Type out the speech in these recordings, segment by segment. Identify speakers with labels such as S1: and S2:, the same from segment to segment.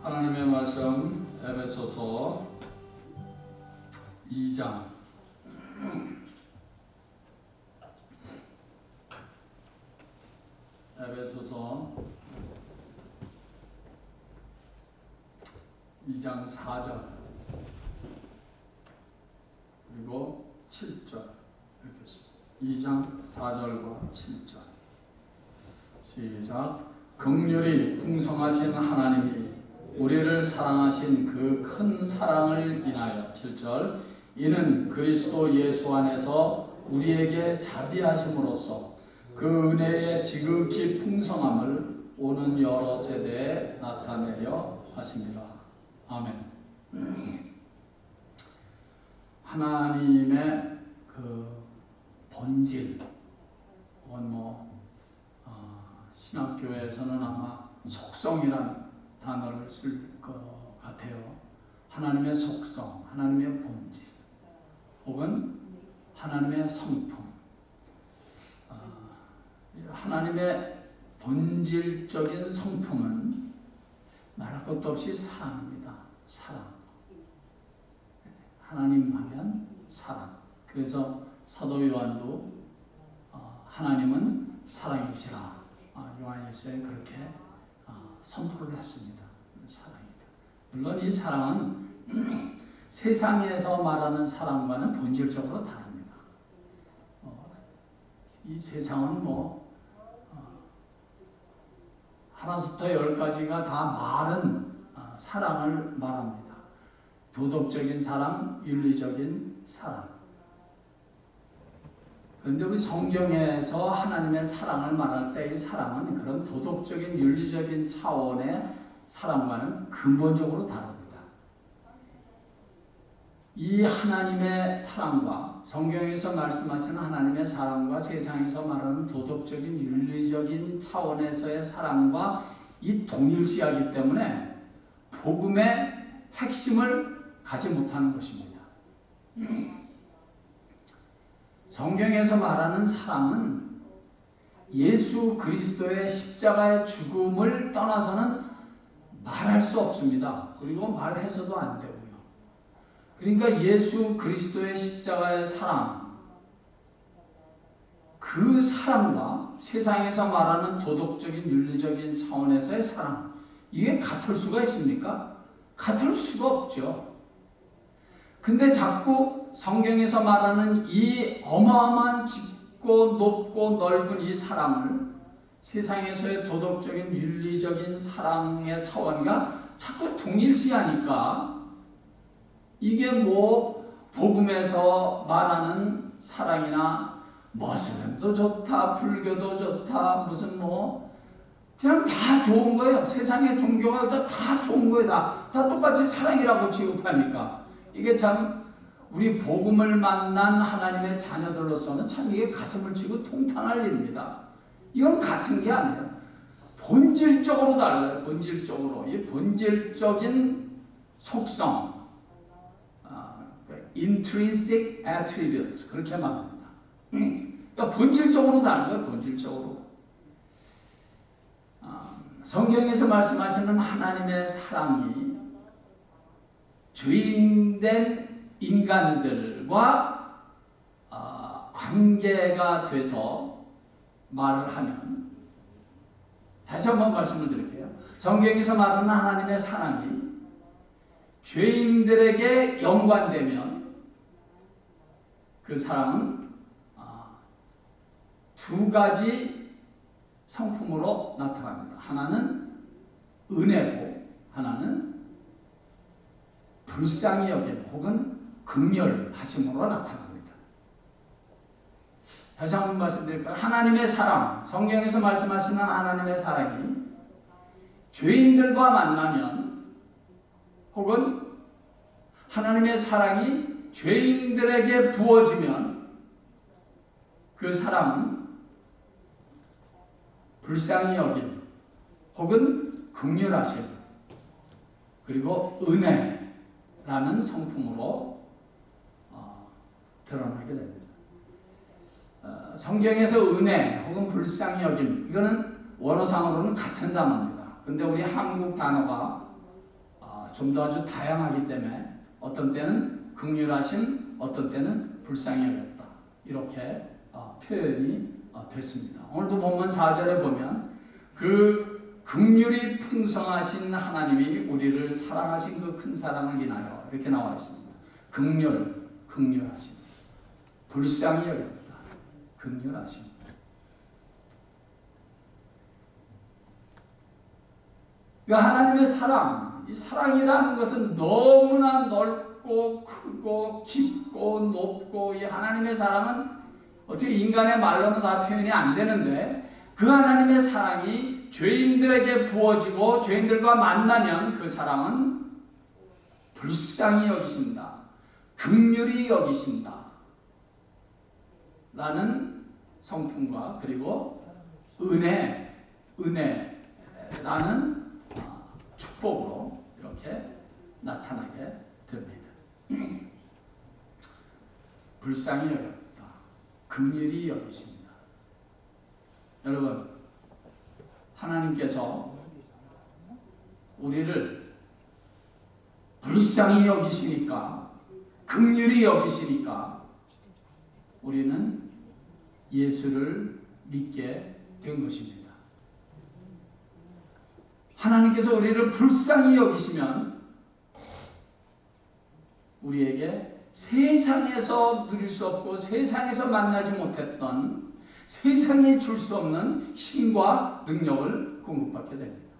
S1: 하나님의 말씀 에베소서 2장 에베소서 2장 4절 그리고 7절 이렇게 씁니다. 2장 4절과 7절 시작. 긍휼이 풍성하신 하나님이 우리를 사랑하신 그 큰 사랑을 인하여 7절 이는 그리스도 예수 안에서 우리에게 자비하심으로써 그 은혜의 지극히 풍성함을 오는 여러 세대에 나타내려 하십니다. 아멘. 하나님의 그 본질, 신학교에서는 아마 속성이란 단어를 쓸 것 같아요. 하나님의 속성, 하나님의 본질, 혹은 하나님의 성품. 하나님의 본질적인 성품은 말할 것도 없이 사랑입니다. 사랑. 하나님 하면 사랑. 그래서 사도 요한도 하나님은 사랑이시라. 요한일서에 그렇게 선포를 했습니다. 사랑이다. 물론 이 사랑은 세상에서 말하는 사랑과는 본질적으로 다릅니다. 이 세상은 하나부터 10가지가 다 말은 사랑을 말합니다. 도덕적인 사랑, 윤리적인 사랑. 그런데 우리 성경에서 하나님의 사랑을 말할 때 이 사랑은 그런 도덕적인 윤리적인 차원의 사랑과는 근본적으로 다릅니다. 이 하나님의 사랑과 성경에서 말씀하시는 하나님의 사랑과 세상에서 말하는 도덕적인 윤리적인 차원에서의 사랑과 이 동일시하기 때문에 복음의 핵심을 가지 못하는 것입니다. 성경에서 말하는 사랑은 예수 그리스도의 십자가의 죽음을 떠나서는 말할 수 없습니다. 그리고 말해서도 안 되고요. 그러니까 예수 그리스도의 십자가의 사랑, 그 사랑과 세상에서 말하는 도덕적인 윤리적인 차원에서의 사랑, 이게 같을 수가 있습니까? 같을 수가 없죠. 근데 자꾸 성경에서 말하는 이 어마어마한 깊고 높고 넓은 이 사랑을 세상에서의 도덕적인 윤리적인 사랑의 차원과 자꾸 동일시하니까 이게 복음에서 말하는 사랑이나 모슬렘도 좋다, 불교도 좋다, 무슨 그냥 다 좋은 거예요. 세상의 종교가 다 좋은 거예요. 다 똑같이 사랑이라고 취급하니까 이게 참 우리 복음을 만난 하나님의 자녀들로서는 참 이게 가슴을 치고 통탄할 일입니다. 이건 같은 게 아니에요. 본질적으로 달라요. 본질적으로. 이 본질적인 속성, intrinsic attributes 그렇게 말합니다. 그러니까 본질적으로 다른 거예요. 본질적으로. 성경에서 말씀하시는 하나님의 사랑이 죄인된 인간들과 관계가 돼서 말을 하면, 다시 한번 말씀을 드릴게요. 성경에서 말하는 하나님의 사랑이 죄인들에게 연관되면 그 사랑은 두 가지 성품으로 나타납니다. 하나는 은혜고 하나는 불쌍히 여김 혹은 긍휼하심으로 나타납니다. 다시 한번 말씀드릴까요? 하나님의 사랑, 성경에서 말씀하시는 하나님의 사랑이 죄인들과 만나면 혹은 하나님의 사랑이 죄인들에게 부어지면 그 사랑은 불쌍히 여김 혹은 긍휼하심 그리고 은혜라는 성품으로 드러나게 됩니다. 성경에서 은혜 혹은 불쌍히 여김 이거는 원어상으로는 같은 단어입니다. 근데 우리 한국 단어가 좀 더 아주 다양하기 때문에 어떤 때는 긍휼하심, 어떤 때는 불쌍히 여겼다. 이렇게 표현이 됐습니다. 오늘도 본문 4절에 보면 그 긍휼이 풍성하신 하나님이 우리를 사랑하신 그 큰 사랑을 인하여 이렇게 나와 있습니다. 긍휼하심, 불쌍히 여겼다. 긍휼하심. 그러니까 하나님의 사랑, 이 사랑이라는 것은 너무나 넓고 크고 깊고 높고, 이 하나님의 사랑은 어떻게 인간의 말로는 다 표현이 안 되는데, 그 하나님의 사랑이 죄인들에게 부어지고 죄인들과 만나면 그 사랑은 불쌍히 여기신다, 긍휼히 여기신다 라는 성품과, 그리고 은혜라는 축복으로 이렇게 나타나게 됩니다. 불쌍히 여겼다, 긍휼히 여기신다. 여러분, 하나님께서 우리를 불쌍히 여기시니까, 긍휼히 여기시니까 우리는 예수를 믿게 된 것입니다. 하나님께서 우리를 불쌍히 여기시면 우리에게 세상에서 누릴 수 없고 세상에서 만나지 못했던, 세상이 줄 수 없는 힘과 능력을 공급받게 됩니다.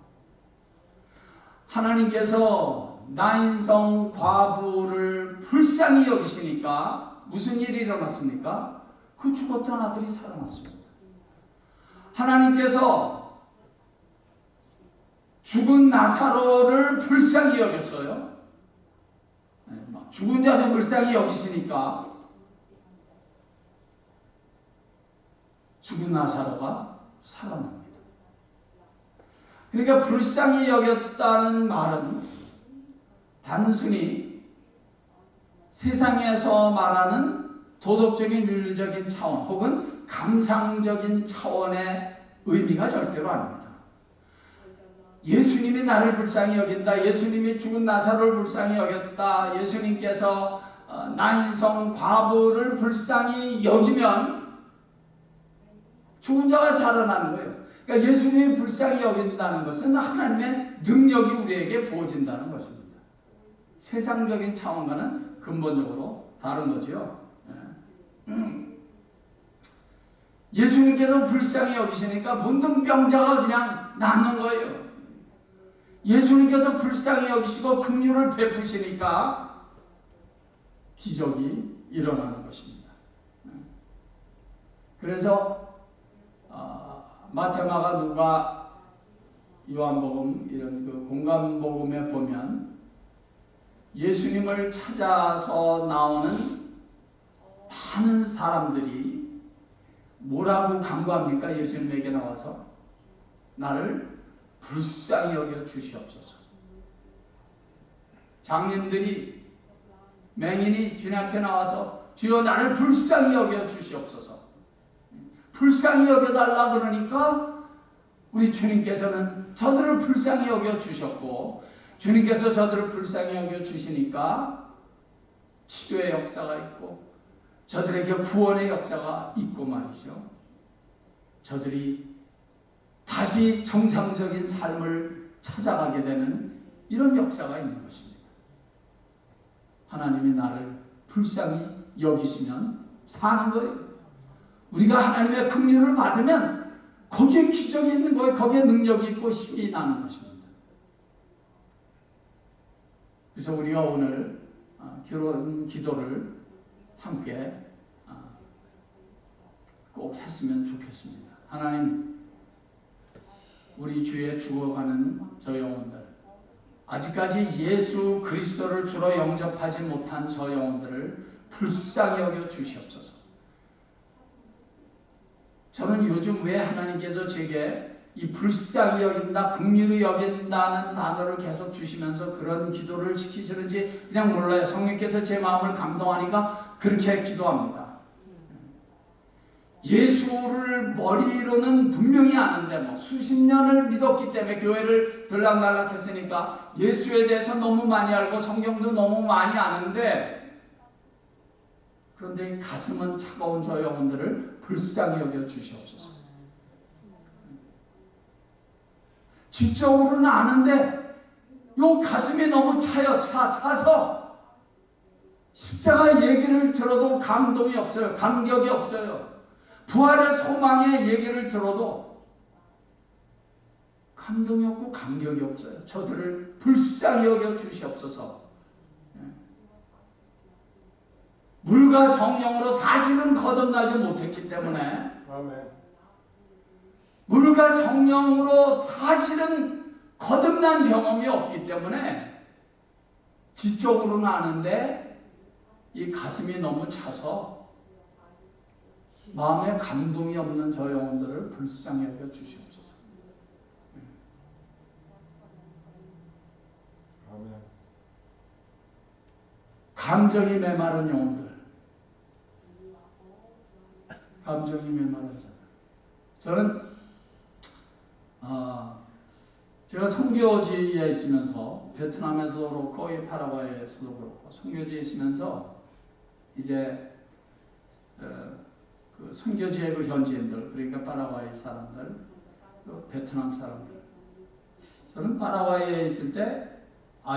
S1: 하나님께서 나인성 과부를 불쌍히 여기시니까 무슨 일이 일어났습니까? 그 죽었던 아들이 살아났습니다. 하나님께서 죽은 나사로를 불쌍히 여겼어요. 죽은 자도 불쌍히 여기시니까 죽은 나사로가 살아납니다. 그러니까 불쌍히 여겼다는 말은 단순히 세상에서 말하는 도덕적인 윤리적인 차원 혹은 감상적인 차원의 의미가 절대로 아닙니다. 예수님이 나를 불쌍히 여긴다, 예수님이 죽은 나사로를 불쌍히 여겼다, 예수님께서 나인성 과부를 불쌍히 여기면 죽은 자가 살아나는 거예요. 그러니까 예수님이 불쌍히 여긴다는 것은 하나님의 능력이 우리에게 부어진다는 것입니다. 세상적인 차원과는 근본적으로 다른 거죠. 예수님께서 불쌍히 여기시니까 문둥병자가 그냥 낫는 거예요. 예수님께서 불쌍히 여기시고 긍휼을 베푸시니까 기적이 일어나는 것입니다. 그래서 마태, 마가, 누가, 요한복음 이런 그 공간복음에 보면 예수님을 찾아서 나오는 많은 사람들이 뭐라고 간구합니까? 예수님에게 나와서 나를 불쌍히 여겨 주시옵소서. 장님들이, 맹인이 주님 앞에 나와서 주여 나를 불쌍히 여겨 주시옵소서. 불쌍히 여겨달라 그러니까 우리 주님께서는 저들을 불쌍히 여겨 주셨고, 주님께서 저들을 불쌍히 여겨 주시니까 치료의 역사가 있고 저들에게 구원의 역사가 있고 말이죠. 저들이 다시 정상적인 삶을 찾아가게 되는 이런 역사가 있는 것입니다. 하나님이 나를 불쌍히 여기시면 사는 거예요. 우리가 하나님의 긍휼을 받으면 거기에 기적이 있는 거예요. 거기에 능력이 있고 힘이 나는 것입니다. 그래서 우리가 오늘 그런 기도를 함께 꼭 했으면 좋겠습니다. 하나님, 우리 주에 죽어가는 저 영혼들, 아직까지 예수 그리스도를 주로 영접하지 못한 저 영혼들을 불쌍히 여겨 주시옵소서. 저는 요즘 왜 하나님께서 제게 이 불쌍히 여긴다, 긍휼히 여긴다는 단어를 계속 주시면서 그런 기도를 시키시는지 그냥 몰라요. 성령께서 제 마음을 감동하니까 그렇게 기도합니다. 예수를 머리로는 분명히 아는데 뭐 수십 년을 믿었기 때문에 교회를 들락날락 했으니까 예수에 대해서 너무 많이 알고 성경도 너무 많이 아는데, 그런데 가슴은 차가운 저 영혼들을 불쌍히 여겨 주시옵소서. 지적으로는 아는데 요 가슴이 너무 차서 십자가 얘기를 들어도 감동이 없어요. 감격이 없어요. 부활의 소망의 얘기를 들어도 감동이 없고 감격이 없어요. 저들을 불쌍히 여겨 주시옵소서. 물과 성령으로 사실은 거듭나지 못했기 때문에,
S2: 아멘.
S1: 물과 성령으로 사실은 거듭난 경험이 없기 때문에 지적으로는 아는데 이 가슴이 너무 차서 마음에 감동이 없는 저 영혼들을 불쌍히 여겨 주시옵소서.
S2: 아멘.
S1: 감정이 메마른 영혼들, 감정이 메마른 자들. 저는 제가 선교지에 있으면서 베트남에서도 그렇고 파라과이에서도 그렇고 선교지에 있으면서 이제 그 선교지의 그 현지인들, 그러니까 파라과이 사람들, 그 베트남 사람들, 저는 파라과이에 있을 때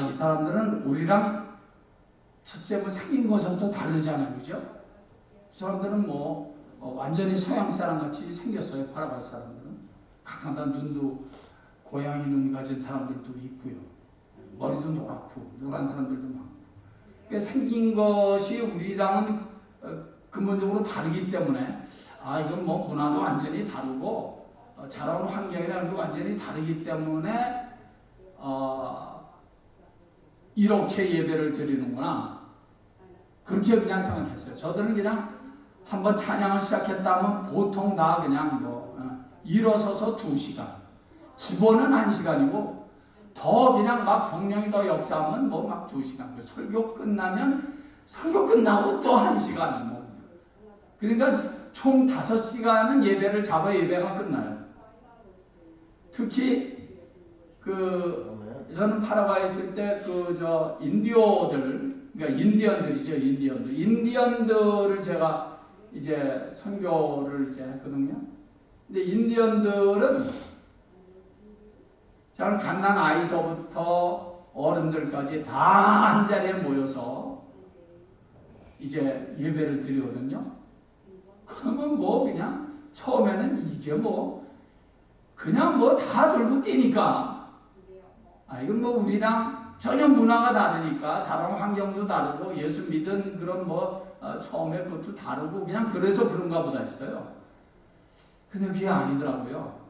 S1: 이 사람들은 우리랑 첫째 뭐 생긴 것부터 다르잖아요, 그죠? 그 사람들은 뭐 완전히 서양 사람 같이 생겼어요. 파라과이 사람들은 각각 다 눈도 고양이 눈 가진 사람들도 있고요, 머리도 노랗고 노란 사람들도 많고, 생긴 것이 우리랑은 근본적으로 다르기 때문에 이건 뭐 문화도 완전히 다르고 자라온 환경이라는 게 완전히 다르기 때문에 이렇게 예배를 드리는구나, 그렇게 그냥 생각했어요. 저들은 그냥 한번 찬양을 시작했다면 보통 다 그냥 일어서서 2시간, 기본은 1시간이고 더 그냥 막 성령이 더 역사하면 뭐 막 2시간, 설교 끝나면 설교 끝나고 또 1시간, 뭐 그러니까 총 5시간은 예배를 잡아 예배가 끝나요. 특히 저는 파라과이에 있을 때 인디오들, 그러니까 인디언들이죠. 인디언들을 제가 이제 선교를 이제 했거든요. 근데 인디언들은 저는 갓난 아이서부터 어른들까지 다 한 자리에 모여서 이제 예배를 드리거든요. 그러면 뭐 그냥 처음에는 이게 뭐 그냥 뭐 다 들고 뛰니까 이건 뭐 우리랑 전혀 문화가 다르니까 자라온 환경도 다르고 예수 믿은 그런 처음에 그것도 다르고 그냥 그래서 그런가 보다 했어요. 근데 그게 아니더라고요.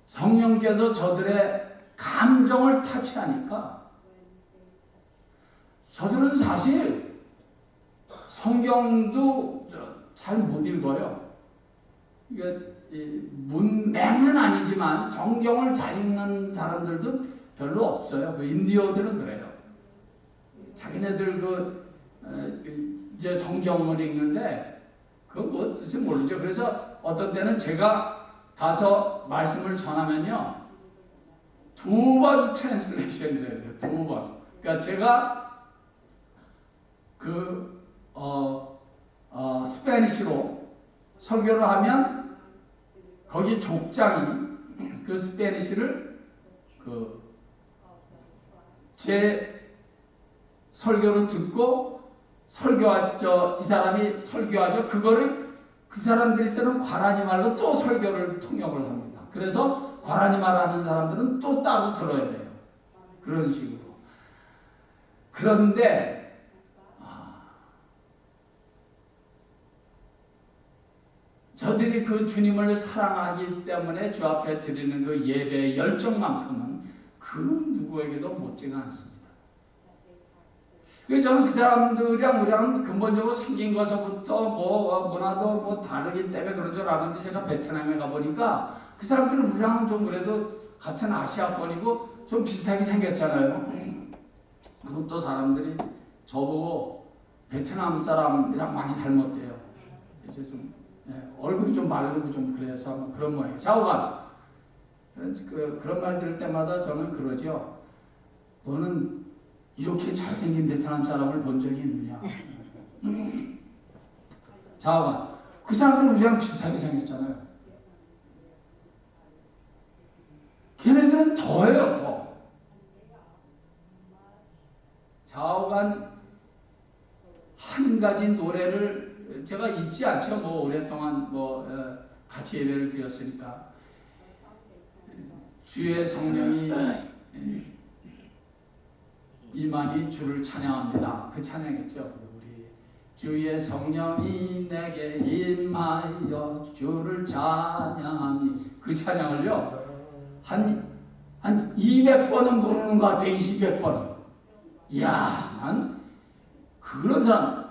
S1: 성령께서 저들의 감정을 타치하니까 저들은 사실 성경도 잘 못 읽어요. 이게 문맹은 아니지만 성경을 잘 읽는 사람들도 별로 없어요. 그 인디어들은 그래요. 자기네들 이제 성경을 읽는데 그건 뭐 뜻이 모르죠. 그래서 어떤 때는 제가 가서 말씀을 전하면요, 2번 트랜스레이션을 해야 돼요. 2번. 그러니까 제가 스페니쉬로 설교를 하면 거기 족장이 그 스페니쉬를 제 설교를 듣고 이 사람이 설교하죠. 그거를 그 사람들이 쓰는 과라니 말로 또 설교를 통역을 합니다. 그래서 과라니 말 하는 사람들은 또 따로 들어야 돼요. 그런 식으로. 그런데 저들이 그 주님을 사랑하기 때문에 주 앞에 드리는 그 예배의 열정만큼은 그 누구에게도 못지가 않습니다. 그래서 저는 그 사람들이랑 우리랑 근본적으로 생긴 것부터 문화도 다르기 때문에 그런 줄 알았는데, 제가 베트남에 가보니까 그 사람들은 우리랑은 좀 그래도 같은 아시아권이고 좀 비슷하게 생겼잖아요. 그리고 또 사람들이 저보고 베트남 사람이랑 많이 닮았대요. 이제 좀 얼굴이 좀 마르고 좀 그래서 그런 모양이에요. 좌우간 그런 말 들을 때마다 저는 그러죠. 너는 이렇게 잘생긴 베트남 사람을 본 적이 있느냐? 좌우간 그 사람들 우리랑 비슷하게 생겼잖아요. 걔네들은 더해요, 더. 좌우간 한 가지 노래를 제가 잊지 않죠. 뭐 오랫동안 같이 예배를 드렸으니까 주의 성령이 임하니 주를 찬양합니다. 그 찬양했죠. 우리 주의 성령이 내게 임하여 주를 찬양하니 그 찬양을요 한 200번은 부르는 것 같아. 200번은. 이야, 난 그런 사람.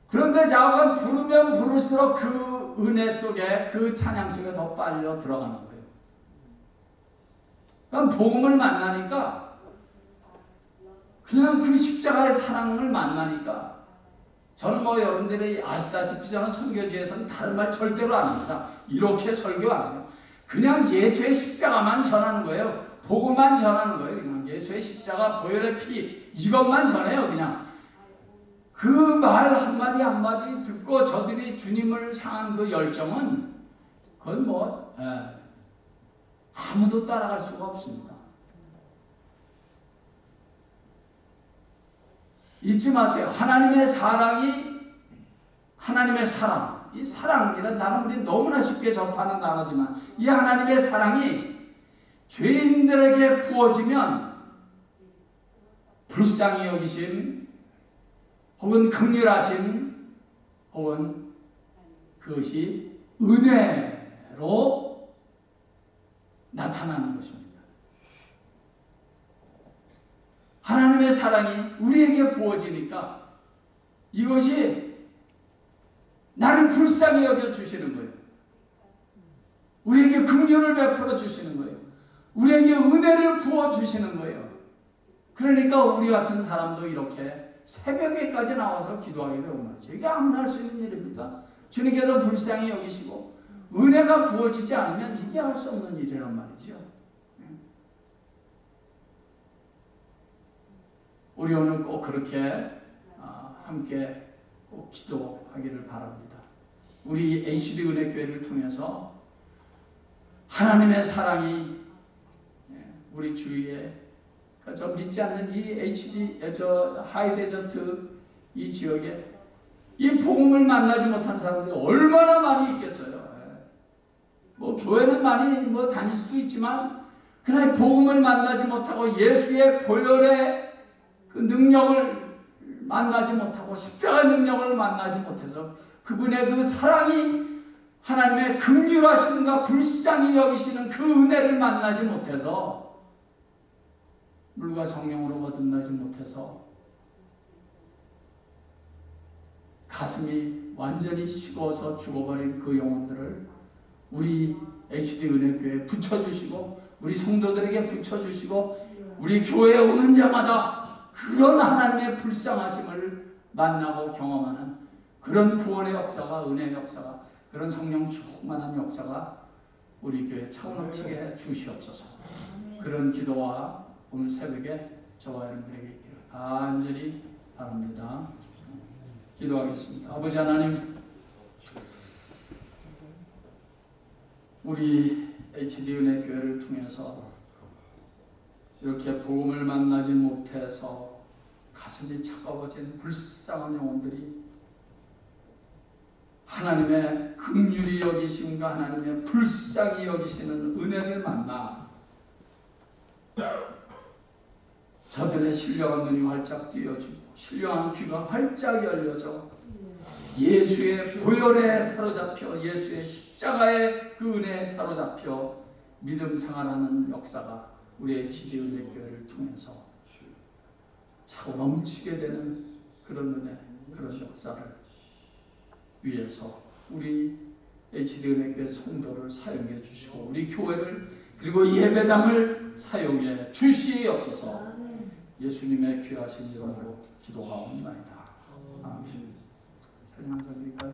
S1: 그런데 자가 부르면 부를수록 그 은혜 속에 그 찬양 속에 더 빨려 들어가는 거예요. 그럼 복음을 만나니까 그냥 그 십자가의 사랑을 만나니까 저는 여러분들이 아시다시피 저는 선교지에서는 다른 말 절대로 안 합니다. 이렇게 설교 안 해요. 그냥 예수의 십자가만 전하는 거예요. 복음만 전하는 거예요. 그냥 예수의 십자가 보혈의 피 이것만 전해요. 그냥 그 말 한마디 한마디 듣고 저들이 주님을 향한 그 열정은 그건 아무도 따라갈 수가 없습니다. 잊지 마세요. 하나님의 사랑이 하나님의 사랑. 이 사랑이라는 단어는 우리 너무나 쉽게 접하는 단어지만 이 하나님의 사랑이 죄인들에게 부어지면 불쌍히 여기심 혹은 긍휼하심 혹은 그것이 은혜로 나타나는 것입니다. 하나님의 사랑이 우리에게 부어지니까 이것이 나를 불쌍히 여겨주시는 거예요. 우리에게 긍휼을 베풀어 주시는 거예요. 우리에게 은혜를 부어주시는 거예요. 그러니까 우리 같은 사람도 이렇게 새벽에까지 나와서 기도하게 되고 말이죠. 이게 아무나 할 수 있는 일입니까? 주님께서 불쌍히 여기시고 은혜가 부어지지 않으면 이게 할 수 없는 일이란 말이죠. 우리 오늘 꼭 그렇게 함께 꼭 기도하기를 바랍니다. 우리 HD 은혜교회를 통해서 하나님의 사랑이 우리 주위에 저 믿지 않는 이 하이데저트 이 지역에 이 복음을 만나지 못한 사람들이 얼마나 많이 있겠어요. 교회는 많이 다닐 수도 있지만 그러나 복음을 만나지 못하고 예수의 보혈의 그 능력을 만나지 못하고 십자가의 능력을 만나지 못해서 그분의 그 사랑이 하나님의 긍휼하심과 불쌍히 여기시는 그 은혜를 만나지 못해서 물과 성령으로 거듭나지 못해서 가슴이 완전히 식어서 죽어버린 그 영혼들을 우리 HD 은혜교회에 붙여주시고 우리 성도들에게 붙여주시고 우리 교회에 오는 자마다 그런 하나님의 불쌍하심을 만나고 경험하는 그런 구원의 역사가 은혜의 역사가 그런 성령 충만한 역사가 우리 교회 차오넘치게 주시옵소서. 그런 기도와 오늘 새벽에 저와 여러분들에게 있기를 간절히 바랍니다. 기도하겠습니다. 아버지 하나님, 우리 HD 은혜교회를 통해서 이렇게 복음을 만나지 못해서 가슴이 차가워진 불쌍한 영혼들이 하나님의 긍휼히 여기심과 하나님의 불쌍히 여기시는 은혜를 만나 저들의 신령한 눈이 활짝 띄어지고 신령한 귀가 활짝 열려져 예수의 보혈에 사로잡혀 예수의 십자가의 그 은혜에 사로잡혀 믿음 생활하는 역사가 우리 HD 은혜교회를 통해서 차고 넘치게 되는 그런 은혜, 그런 역사를 위해서 우리 HD 은혜교회 성도를 사용해 주시고 우리 교회를 그리고 예배당을 사용해 주시옵소서. 예수님의 귀하신 이름으로 기도하옵나이다. 설명 좀 드릴까요?